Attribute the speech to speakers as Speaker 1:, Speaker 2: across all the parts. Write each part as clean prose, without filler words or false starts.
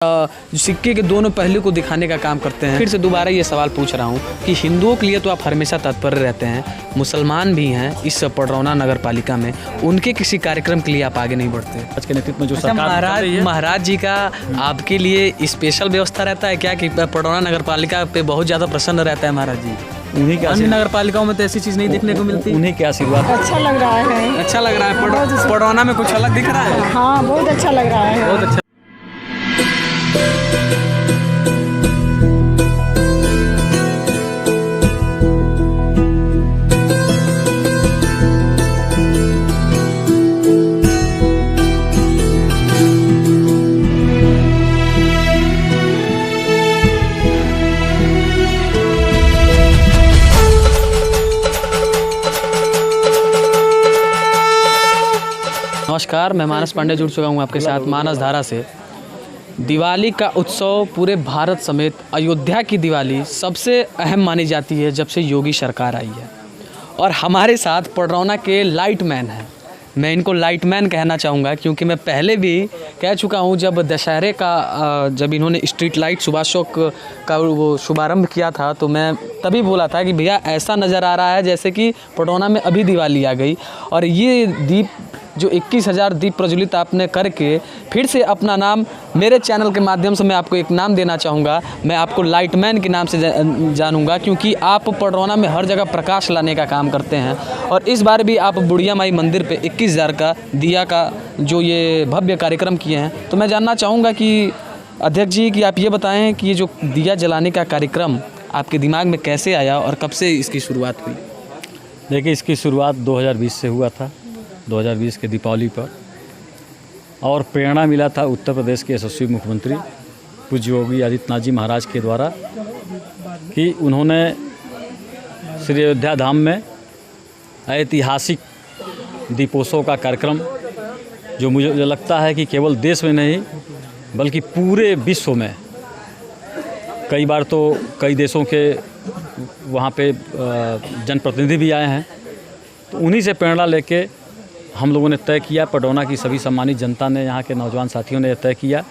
Speaker 1: सिक्के के दोनों पहलू को दिखाने का काम करते हैं। फिर से दोबारा ये सवाल पूछ रहा हूँ कि हिंदुओं के लिए तो आप हमेशा तत्पर रहते हैं, मुसलमान भी हैं इस पडरौना नगर पालिका में, उनके किसी कार्यक्रम के लिए आप आगे नहीं बढ़ते?
Speaker 2: आज के नेतृत्व में जो सरकार
Speaker 1: महाराज जी का आपके लिए स्पेशल व्यवस्था रहता है क्या कि पडरौना नगर पालिका पे बहुत ज़्यादा प्रसन्न रहता है महाराज जी?
Speaker 2: उन्हीं के
Speaker 1: अन्य नगर पालिकाओं में तो ऐसी चीज़ नहीं देखने को मिलती।
Speaker 2: उन्हीं के आशीर्वाद।
Speaker 3: अच्छा लग रहा है।
Speaker 1: अच्छा लग रहा है, पडरौना में कुछ अलग दिख रहा है।
Speaker 3: हाँ, बहुत अच्छा लग रहा है।
Speaker 1: बहुत अच्छा। नमस्कार, मैं मानस पांडे जुड़ चुका हूँ आपके साथ मानस धारा से। दिवाली का उत्सव पूरे भारत समेत अयोध्या की दिवाली सबसे अहम मानी जाती है जब से योगी सरकार आई है। और हमारे साथ पडरौना के लाइटमैन हैं। मैं इनको लाइटमैन कहना चाहूँगा क्योंकि मैं पहले भी कह चुका हूँ, जब दशहरे का जब इन्होंने स्ट्रीट लाइट सुभाष चौक का वो शुभारंभ किया था तो मैं तभी बोला था कि भैया ऐसा नज़र आ रहा है जैसे कि पडरौना में अभी दिवाली आ गई। और ये दीप जो 21,000 दीप प्रज्वलित आपने करके फिर से अपना नाम मेरे चैनल के माध्यम से मैं आपको एक नाम देना चाहूँगा। मैं आपको लाइटमैन के नाम से जानूँगा क्योंकि आप पडरौना में हर जगह प्रकाश लाने का काम करते हैं। और इस बार भी आप बुढ़िया माई मंदिर पे 21,000 का दिया का जो ये भव्य कार्यक्रम किए हैं। तो मैं जानना चाहूँगा कि अध्यक्ष जी कि आप ये बताएँ कि ये जो दिया जलाने का कार्यक्रम आपके दिमाग में कैसे आया और कब से इसकी शुरुआत हुई?
Speaker 2: देखिए, इसकी शुरुआत 2020 से हुआ था, 2020 के दीपावली पर, और प्रेरणा मिला था उत्तर प्रदेश के यशस्वी मुख्यमंत्री पूज्य योगी आदित्यनाथ जी महाराज के द्वारा कि उन्होंने श्री अयोध्या धाम में ऐतिहासिक दीपोत्सव का कार्यक्रम, जो मुझे लगता है कि केवल देश में नहीं बल्कि पूरे विश्व में, कई बार तो कई देशों के वहाँ पे जनप्रतिनिधि भी आए हैं, तो उन्हीं से प्रेरणा लेके हम लोगों ने तय किया, पडरौना की सभी सम्मानित जनता ने, यहाँ के नौजवान साथियों ने तय किया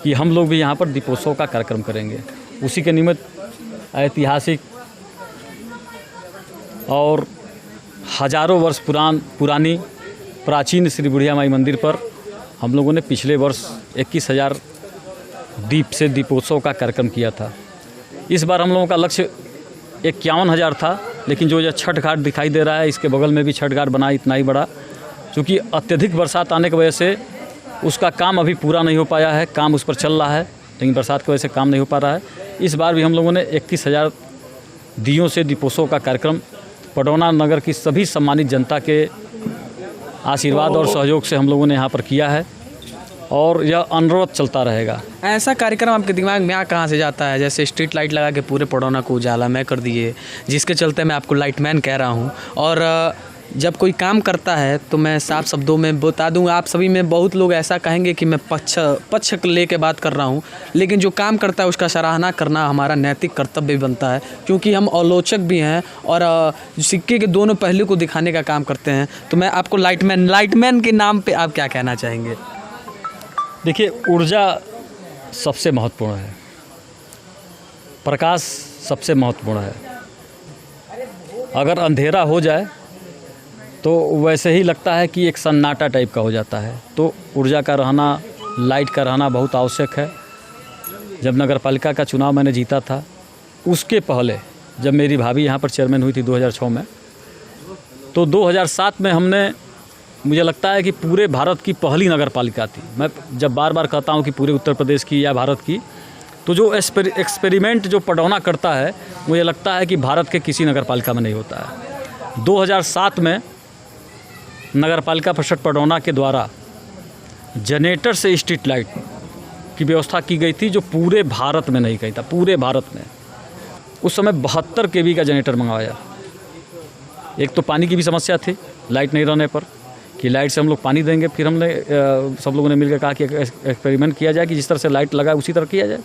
Speaker 2: कि हम लोग भी यहाँ पर दीपोत्सव का कार्यक्रम करेंगे। उसी के निमित्त ऐतिहासिक और हजारों वर्ष पुरानी प्राचीन श्री बुढ़िया माई मंदिर पर हम लोगों ने पिछले वर्ष 21,000 दीप से दीपोत्सव का कार्यक्रम किया था। इस बार हम लोगों का लक्ष्य 51,000 था, लेकिन जो छठ घाट दिखाई दे रहा है इसके बगल में भी छठ घाट बना इतना ही बड़ा, क्योंकि अत्यधिक बरसात आने की वजह से उसका काम अभी पूरा नहीं हो पाया है। काम उस पर चल रहा है लेकिन बरसात की वजह से काम नहीं हो पा रहा है। इस बार भी हम लोगों ने 21,000 दियों से दीपोत्सव का कार्यक्रम पडरौना नगर की सभी सम्मानित जनता के आशीर्वाद और सहयोग से हम लोगों ने यहाँ पर किया है और यह अनवरत चलता रहेगा।
Speaker 1: ऐसा कार्यक्रम आपके दिमाग में कहाँ से जाता है? जैसे स्ट्रीट लाइट लगा के पूरे पडरौना को उजाला में कर दिए, जिसके चलते मैं आपको लाइटमैन कह रहा हूँ। और जब कोई काम करता है तो मैं साफ शब्दों में बता दूँ, आप सभी में बहुत लोग ऐसा कहेंगे कि मैं पक्ष ले के बात कर रहा हूँ, लेकिन जो काम करता है उसका सराहना करना हमारा नैतिक कर्तव्य बनता है, क्योंकि हम आलोचक भी हैं और सिक्के के दोनों पहलू को दिखाने का काम करते हैं। तो मैं आपको लाइटमैन के नाम पर आप क्या कहना चाहेंगे?
Speaker 2: देखिए, ऊर्जा सबसे महत्वपूर्ण है, प्रकाश सबसे महत्वपूर्ण है। अगर अंधेरा हो जाए तो वैसे ही लगता है कि एक सन्नाटा टाइप का हो जाता है। तो ऊर्जा का रहना, लाइट का रहना बहुत आवश्यक है। जब नगर पालिका का चुनाव मैंने जीता था, उसके पहले जब मेरी भाभी यहाँ पर चेयरमैन हुई थी 2006 में, तो 2007 में हमने, मुझे लगता है कि पूरे भारत की पहली नगर पालिका थी। मैं जब बार बार कहता हूँ कि पूरे उत्तर प्रदेश की या भारत की, तो जो एक्सपेरिमेंट जो पडरौना करता है, मुझे लगता है कि भारत के किसी नगर पालिका में नहीं होता है। 2007 में नगर पालिका परिषद पडरौना के द्वारा जनरेटर से स्ट्रीट लाइट की व्यवस्था की गई थी, जो पूरे भारत में नहीं कही था, पूरे भारत में। उस समय 72 kV का जनरेटर मंगवाया। एक तो पानी की भी समस्या थी लाइट नहीं रहने पर, कि लाइट से हम लोग पानी देंगे। फिर हमने सब लोगों ने मिलकर कहा कि एक्सपेरिमेंट किया जाए कि जिस तरह से लाइट लगा उसी तरह किया जाए।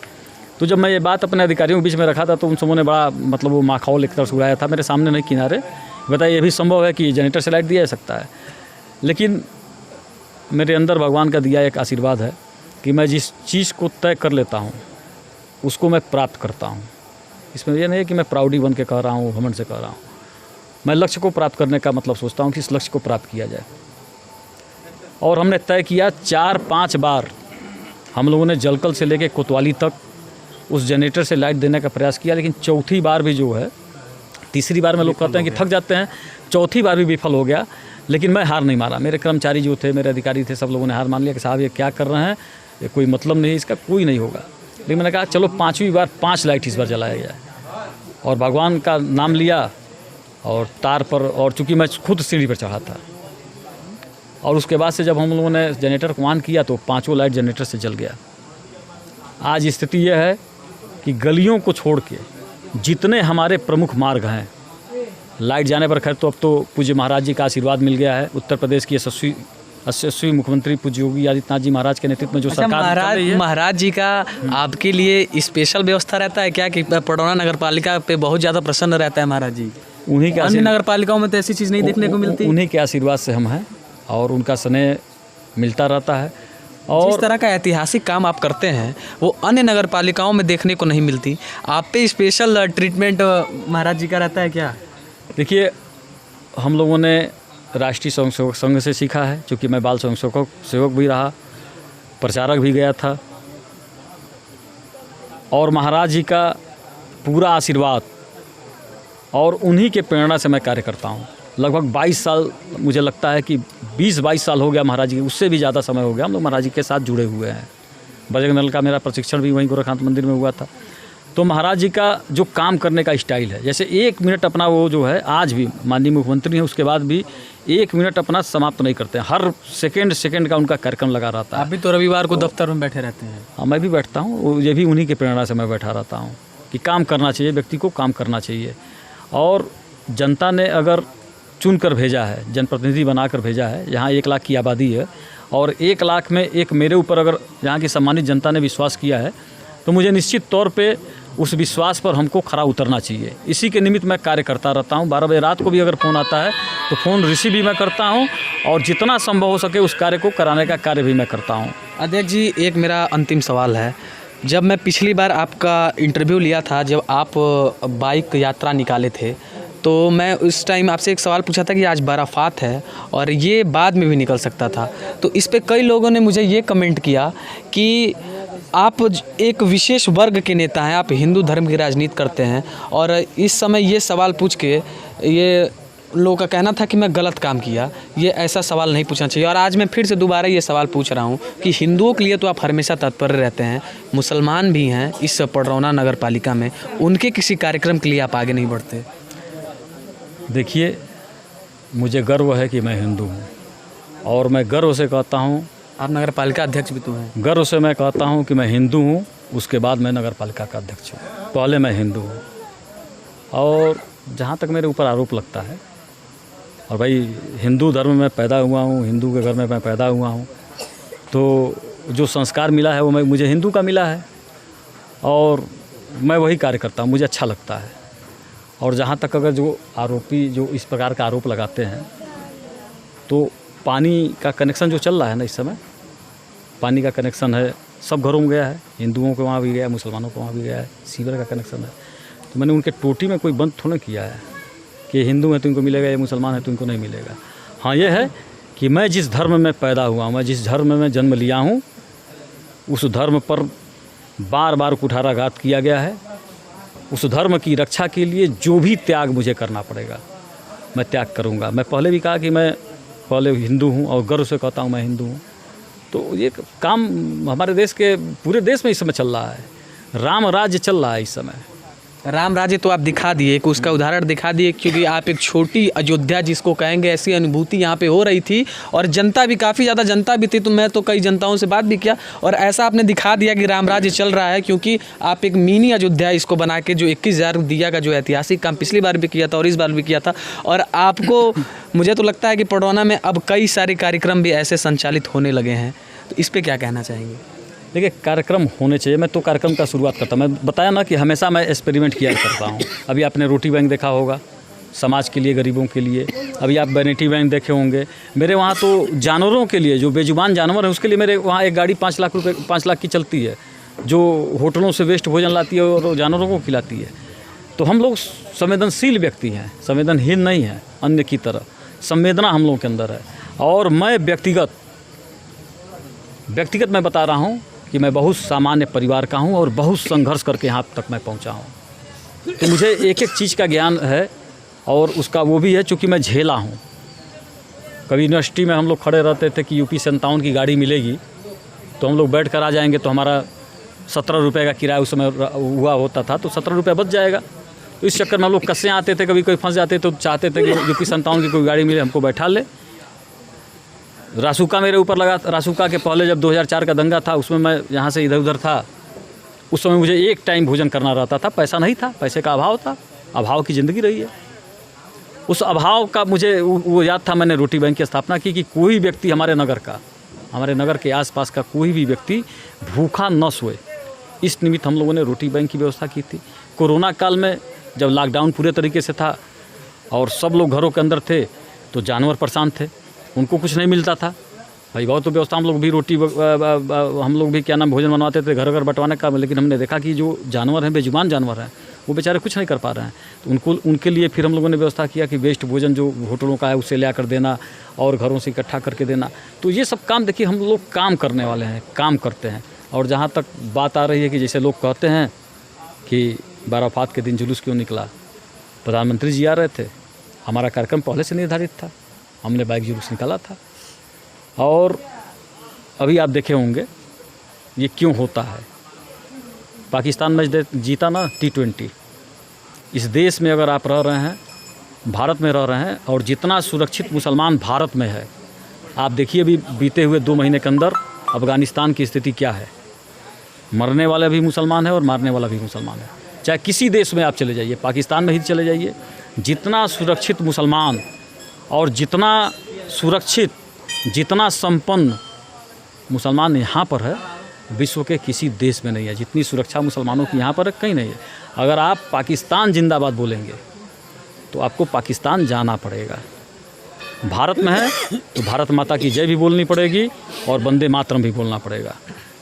Speaker 2: तो जब मैं ये बात अपने अधिकारियों के बीच में रखा था तो उन सबों ने बड़ा मतलब वो माखौल एक तरह से उड़ाया था, मेरे सामने नहीं किनारे, बताइए ये भी संभव है कि जनरेटर से लाइट दिया जा सकता है। लेकिन मेरे अंदर भगवान का दिया एक आशीर्वाद है कि मैं जिस चीज़ को तय कर लेता हूँ उसको मैं प्राप्त करता हूँ। इसमें यह नहीं है कि मैं प्राउडी बन के कह रहा हूँ, घमंड से कह रहा हूँ। मैं लक्ष्य को प्राप्त करने का मतलब सोचता हूँ कि इस लक्ष्य को प्राप्त किया जाए। और हमने तय किया 4-5 बार हम लोगों ने जलकल से लेकर कोतवाली तक उस जनरेटर से लाइट देने का प्रयास किया, लेकिन चौथी बार भी जो है, तीसरी बार में लोग कहते हैं कि थक जाते हैं, चौथी बार भी विफल हो गया। लेकिन मैं हार नहीं मारा। मेरे कर्मचारी जो थे, मेरे अधिकारी थे, सब लोगों ने हार मान लिया कि साहब ये क्या कर रहे हैं, ये कोई मतलब नहीं, इसका कोई नहीं होगा। लेकिन मैंने कहा चलो 5वीं बार 5 लाइट इस बार जलाया जाए, और भगवान का नाम लिया और तार पर, और चूँकि मैं खुद सीढ़ी पर चढ़ा था, और उसके बाद से जब हम लोगों ने जनरेटर को ऑन किया तो 5 लाइट जनरेटर से जल गया। आज स्थिति यह है कि गलियों को छोड़ के जितने हमारे प्रमुख मार्ग हैं, लाइट जाने पर, खैर तो अब तो पूज्य महाराज जी का आशीर्वाद मिल गया है। उत्तर प्रदेश की यशस्वी मुख्यमंत्री पूज्य योगी आदित्यनाथ जी महाराज के नेतृत्व में जो सरकार चल रही है,
Speaker 1: महाराज जी का आपके लिए स्पेशल व्यवस्था रहता है क्या कि पडरौना नगर पालिका पे बहुत ज़्यादा प्रसन्न रहता है महाराज जी?
Speaker 2: उन्हीं के
Speaker 1: अन्य नगर पालिकाओं में तो ऐसी चीज़ नहीं देखने को मिलती।
Speaker 2: उन्हीं के आशीर्वाद से हम हैं और उनका स्नेह मिलता रहता है। और
Speaker 1: जिस तरह का ऐतिहासिक काम आप करते हैं वो अन्य नगर पालिकाओं में देखने को नहीं मिलती। आप पे स्पेशल ट्रीटमेंट महाराज जी का रहता है क्या?
Speaker 2: देखिए, हम लोगों ने राष्ट्रीय स्वयंसेवक संघ से सीखा है, क्योंकि मैं बाल स्वयंसेवक भी रहा, प्रचारक भी गया था, और महाराज जी का पूरा आशीर्वाद और उन्हीं के प्रेरणा से मैं कार्य करता हूँ। लगभग 22 साल, मुझे लगता है कि 20-22 साल हो गया महाराज जी, उससे भी ज़्यादा समय हो गया हम लोग महाराज जी के साथ जुड़े हुए हैं। बजरंग दल का मेरा प्रशिक्षण भी वहीं गोरखनाथ मंदिर में हुआ था। तो महाराज जी का जो काम करने का स्टाइल है, जैसे 1 मिनट अपना वो जो है, आज भी माननीय मुख्यमंत्री हैं, उसके बाद भी 1 मिनट अपना समाप्त नहीं करते हैं। हर सेकंड का उनका कार्यक्रम लगा रहता है।
Speaker 1: आप भी तो रविवार को दफ्तर में बैठे रहते हैं।
Speaker 2: हाँ, मैं भी बैठता हूँ, ये भी उन्हीं की प्रेरणा से मैं बैठा रहता हूँ कि काम करना चाहिए, व्यक्ति को काम करना चाहिए। और जनता ने अगर चुन कर भेजा है, जनप्रतिनिधि बनाकर भेजा है, यहाँ 1 लाख की आबादी है, और 1 लाख में एक मेरे ऊपर अगर यहाँ की सम्मानित जनता ने विश्वास किया है, तो मुझे निश्चित तौर पे उस विश्वास पर हमको खरा उतरना चाहिए। इसी के निमित्त मैं कार्य करता रहता हूँ। 12 बजे रात को भी अगर फ़ोन आता है तो फ़ोन रिसीव भी मैं करता हूँ, और जितना संभव हो सके उस कार्य को कराने का कार्य भी मैं करता हूँ।
Speaker 1: अध्यक्ष जी, एक मेरा अंतिम सवाल है। जब मैं पिछली बार आपका इंटरव्यू लिया था, जब आप बाइक यात्रा निकाले थे, तो मैं उस टाइम आपसे एक सवाल पूछा था कि आज बर्फ़ात है और ये बाद में भी निकल सकता था। तो इस पे कई लोगों ने मुझे ये कमेंट किया कि आप एक विशेष वर्ग के नेता हैं, आप हिंदू धर्म की राजनीति करते हैं, और इस समय ये सवाल पूछ के ये लोगों का कहना था कि मैं गलत काम किया। ये ऐसा सवाल नहीं पूछना चाहिए। और आज मैं फिर से दोबारा ये सवाल पूछ रहा हूँ कि हिंदुओं के लिए तो आप हमेशा तत्पर रहते हैं, मुसलमान भी हैं इस पडरौना नगर पालिका में, उनके किसी कार्यक्रम के लिए आप आगे नहीं बढ़ते?
Speaker 2: देखिए, मुझे गर्व है कि मैं हिंदू हूँ, और मैं गर्व से कहता हूँ,
Speaker 1: आप नगर पालिका अध्यक्ष भी तो हैं।
Speaker 2: गर्व से मैं कहता हूँ कि मैं हिंदू हूँ, उसके बाद मैं नगर पालिका का अध्यक्ष हूँ, पहले मैं हिंदू हूँ। और जहाँ तक मेरे ऊपर आरोप लगता है, और भाई हिंदू धर्म में पैदा हुआ हूँ, हिंदू के घर में मैं पैदा हुआ हूँ, तो जो संस्कार मिला है वो मुझे हिंदू का मिला है, और मैं वही कार्य करता हूँ, मुझे अच्छा लगता है। और जहाँ तक अगर जो आरोपी जो इस प्रकार का आरोप लगाते हैं, तो पानी का कनेक्शन जो चल रहा है ना इस समय, पानी का कनेक्शन है, सब घरों में गया है, हिंदुओं के वहाँ भी गया है, मुसलमानों के वहाँ भी गया है, सीवर का कनेक्शन है। तो मैंने उनके टोटी में कोई बंद थोड़ा किया है कि हिंदू है तो इनको मिलेगा, ये मुसलमान है तो इनको नहीं मिलेगा। हाँ, ये है कि मैं जिस धर्म में पैदा हुआ हूँ, मैं जिस धर्म में जन्म लिया हूँ, उस धर्म पर बार बार कुठाराघात किया गया है। उस धर्म की रक्षा के लिए जो भी त्याग मुझे करना पड़ेगा मैं त्याग करूँगा। मैं पहले भी कहा कि मैं पहले हिंदू हूँ, और गर्व से कहता हूँ मैं हिंदू हूँ। तो ये काम हमारे देश के पूरे देश में इस समय चल रहा है, राम राज्य चल रहा है इस समय।
Speaker 1: राम राज्य तो आप दिखा दिए, कि उसका उदाहरण दिखा दिए, क्योंकि आप एक छोटी अयोध्या जिसको कहेंगे, ऐसी अनुभूति यहाँ पे हो रही थी, और जनता भी काफ़ी ज़्यादा जनता भी थी। तो मैं तो कई जनताओं से बात भी किया, और ऐसा आपने दिखा दिया कि राम राज्य चल रहा है, क्योंकि आप एक मिनी अयोध्या इसको बना के, जो 21,000 दिया का जो ऐतिहासिक काम पिछली बार भी किया था और इस बार भी किया था, और आपको मुझे तो लगता है कि पडरौना में अब कई सारे कार्यक्रम भी ऐसे संचालित होने लगे हैं। तो इस पर क्या कहना चाहेंगे?
Speaker 2: देखिए, कार्यक्रम होने चाहिए। मैं तो कार्यक्रम का शुरुआत करता हूँ। मैं बताया ना कि हमेशा मैं एक्सपेरिमेंट किया करता हूँ। अभी आपने रोटी बैंक देखा होगा, समाज के लिए, गरीबों के लिए। अभी आप वैनिटी वैन देखे होंगे, मेरे वहाँ तो जानवरों के लिए, जो बेजुबान जानवर हैं उसके लिए मेरे वहाँ एक गाड़ी 5 लाख की चलती है, जो होटलों से वेस्ट भोजन लाती है और जानवरों को खिलाती है। तो हम लोग संवेदनशील व्यक्ति हैं, संवेदनहीन नहीं हैं अन्य की तरह, संवेदना हम लोगों के अंदर है। और मैं व्यक्तिगत मैं बता रहा हूँ कि मैं बहुत सामान्य परिवार का हूँ और बहुत संघर्ष करके यहाँ तक मैं पहुँचा हूँ। तो मुझे एक एक चीज़ का ज्ञान है और उसका वो भी है चूँकि मैं झेला हूँ। कभी यूनिवर्सिटी में हम लोग खड़े रहते थे कि UP 57 की गाड़ी मिलेगी तो हम लोग बैठ कर आ जाएंगे, तो हमारा 17 रुपये का किराया उस समय हुआ होता था, तो 17 रुपये बच जाएगा। तो इस चक्कर में हम लोग कस्से आते थे, कभी कोई फंस जाते तो चाहते थे कि UP 57 की कोई गाड़ी मिले, हमको बैठा ले। रासुका मेरे ऊपर लगा, रासुका के पहले जब 2004 का दंगा था उसमें मैं यहाँ से इधर उधर था, उस समय मुझे एक टाइम भोजन करना रहता था, पैसा नहीं था, पैसे का अभाव था, अभाव की ज़िंदगी रही है। उस अभाव का मुझे वो याद था, मैंने रोटी बैंक की स्थापना की कि कोई व्यक्ति हमारे नगर के आसपास का कोई भी व्यक्ति भूखा न सोए, इस निमित्त हम लोगों ने रोटी बैंक की व्यवस्था की थी। कोरोना काल में जब लॉकडाउन पूरे तरीके से था और सब लोग घरों के अंदर थे तो जानवर परेशान थे, उनको कुछ नहीं मिलता था। भाई बहुत तो व्यवस्था हम लोग भी हम लोग भी भोजन बनवाते थे घर घर बंटवाने का, लेकिन हमने देखा कि जो जानवर हैं, बेजुबान जानवर हैं, वो बेचारे कुछ नहीं कर पा रहे हैं। तो उनके लिए फिर हम लोगों ने व्यवस्था किया कि वेस्ट भोजन जो होटलों का है उसे ले आकर देना और घरों से इकट्ठा करके देना। तो ये सब काम देखिए, हम लोग काम करने वाले हैं, काम करते हैं। और जहाँ तक बात आ रही है कि जैसे लोग कहते हैं कि बाराफात के दिन जुलूस क्यों निकला, प्रधानमंत्री जी आ रहे थे, हमारा कार्यक्रम पहले से निर्धारित था, हमने बाइक जुलूस निकाला था। और अभी आप देखे होंगे ये क्यों होता है। पाकिस्तान मैच जीता ना T20। इस देश में अगर आप रह रहे हैं, भारत में रह रहे हैं, और जितना सुरक्षित मुसलमान भारत में है, आप देखिए अभी बीते हुए 2 महीने के अंदर अफ़गानिस्तान की स्थिति क्या है। मरने वाला भी मुसलमान है और मारने वाला भी मुसलमान है। चाहे किसी देश में आप चले जाइए, पाकिस्तान में ही चले जाइए, जितना सुरक्षित मुसलमान और जितना सुरक्षित, जितना संपन्न मुसलमान यहाँ पर है, विश्व के किसी देश में नहीं है। जितनी सुरक्षा मुसलमानों की यहाँ पर है, कहीं नहीं है। अगर आप पाकिस्तान जिंदाबाद बोलेंगे तो आपको पाकिस्तान जाना पड़ेगा। भारत में है तो भारत माता की जय भी बोलनी पड़ेगी और वंदे मातरम भी बोलना पड़ेगा।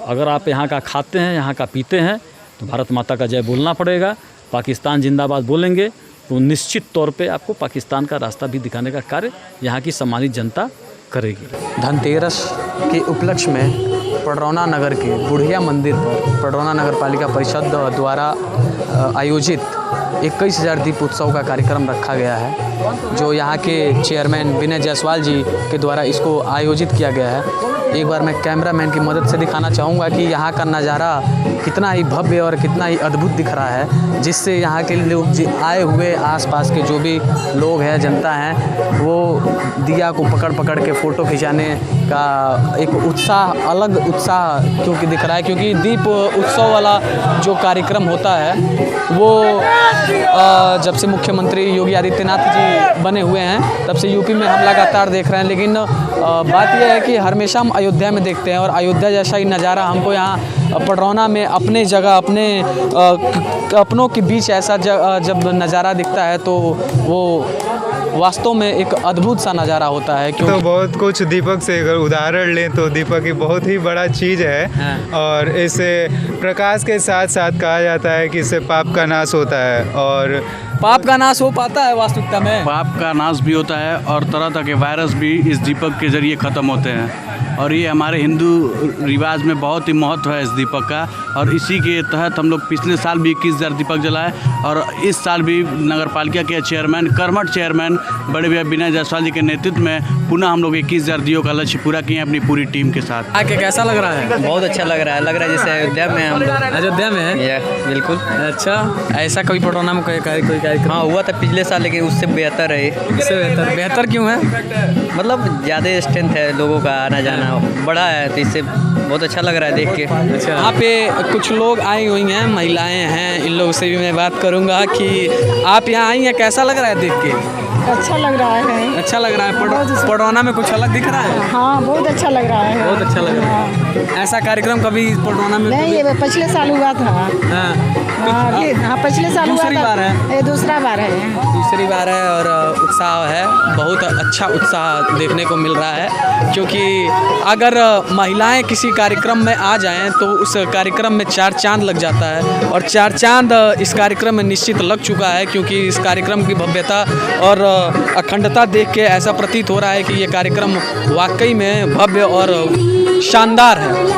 Speaker 2: अगर आप यहाँ का खाते हैं, यहाँ का पीते हैं, तो भारत माता का जय बोलना पड़ेगा। पाकिस्तान जिंदाबाद बोलेंगे तो निश्चित तौर पे आपको पाकिस्तान का रास्ता भी दिखाने का कार्य यहाँ की सम्मानित जनता करेगी।
Speaker 1: धनतेरस के उपलक्ष्य में पडरौना नगर के बुढ़िया मंदिर पर पडरौना नगर पालिका परिषद द्वारा आयोजित 21,000 दीप उत्सव का कार्यक्रम रखा गया है, जो यहाँ के चेयरमैन विनय जायसवाल जी के द्वारा इसको आयोजित किया गया है। एक बार मैं कैमरामैन की मदद से दिखाना चाहूँगा कि यहाँ का नज़ारा कितना ही भव्य और कितना ही अद्भुत दिख रहा है, जिससे यहाँ के लोग आए हुए आसपास के जो भी लोग हैं, जनता हैं, वो दिया को पकड़ के फ़ोटो खिंचाने का एक उत्साह, अलग उत्साह क्योंकि दिख रहा है। क्योंकि दीप उत्सव वाला जो कार्यक्रम होता है वो जब से मुख्यमंत्री योगी आदित्यनाथ जी बने हुए हैं तब से यूपी में हम लगातार देख रहे हैं। लेकिन बात यह है कि हमेशा हम अयोध्या में देखते हैं और अयोध्या जैसा ही नज़ारा हमको यहाँ पडरौना में अपने जगह, अपने अपनों के बीच ऐसा जब नज़ारा दिखता है तो वो वास्तव में एक अद्भुत सा नज़ारा होता है।
Speaker 4: तो बहुत कुछ दीपक से अगर उदाहरण लें तो दीपक एक बहुत ही बड़ा चीज़ है।
Speaker 1: हाँ।
Speaker 4: और इसे प्रकाश के साथ साथ कहा जाता है कि इससे पाप का नाश होता है। और
Speaker 1: पाप का नाश हो पाता है वास्तविकता में,
Speaker 5: पाप का नाश भी होता है और तरह तरह के वायरस भी इस दीपक के ज़रिए ख़त्म होते हैं। और ये हमारे हिंदू रिवाज में बहुत ही महत्व है इस दीपक का। और इसी के तहत हम लोग पिछले साल भी 21,000 दीपक जलाए और इस साल भी नगर पालिका के चेयरमैन, कर्मठ चेयरमैन बड़े भैया विनय जायसवाल जी के नेतृत्व में पुनः हम लोग 21,000 दियों का लक्ष्य पूरा किए अपनी पूरी टीम के साथ।
Speaker 1: आके कैसा लग रहा है?
Speaker 6: बहुत अच्छा लग रहा है जैसे अयोध्या में हम लोग।
Speaker 1: अयोध्या में है?
Speaker 6: बिल्कुल।
Speaker 1: अच्छा, ऐसा कभी पडरौना में कोई कार्यक्रम?
Speaker 6: हाँ हुआ था पिछले साल, लेकिन उससे बेहतर है।
Speaker 1: इससे बेहतर क्यों है?
Speaker 6: मतलब ज़्यादा स्ट्रेंथ है, लोगों का आना जाना बड़ा है, तो इससे बहुत अच्छा लग रहा है देख के।
Speaker 1: अच्छा, यहाँ पे कुछ लोग आई हुई हैं, महिलाएं हैं, इन लोगों से भी मैं बात करूँगा कि आप यहाँ आई हैं, कैसा लग रहा है देख के?
Speaker 3: अच्छा लग रहा है।
Speaker 1: अच्छा लग रहा है।
Speaker 3: बहुत-
Speaker 1: पडरौना में कुछ अलग दिख रहा है।
Speaker 3: हाँ, बहुत अच्छा लग रहा है।
Speaker 1: बहुत अच्छा लग रहा है। ऐसा कार्यक्रम कभी पडरौना में
Speaker 3: नहीं, ये पिछले साल हुआ था।
Speaker 1: हाँ,
Speaker 3: हाँ, पिछले साल हुआ
Speaker 1: दूसरी
Speaker 3: था।
Speaker 1: बार है।
Speaker 3: ये दूसरा बार है।
Speaker 1: दूसरी बार है और उत्साह है, बहुत अच्छा उत्साह देखने को मिल रहा है, क्योंकि अगर महिलाएं किसी कार्यक्रम में आ जाएं तो उस कार्यक्रम में 4 चांद लग जाता है, और 4 चांद इस कार्यक्रम में निश्चित लग चुका है, क्योंकि इस कार्यक्रम की भव्यता और अखंडता देख के ऐसा प्रतीत हो रहा है कि ये कार्यक्रम वाकई में भव्य और शानदार है।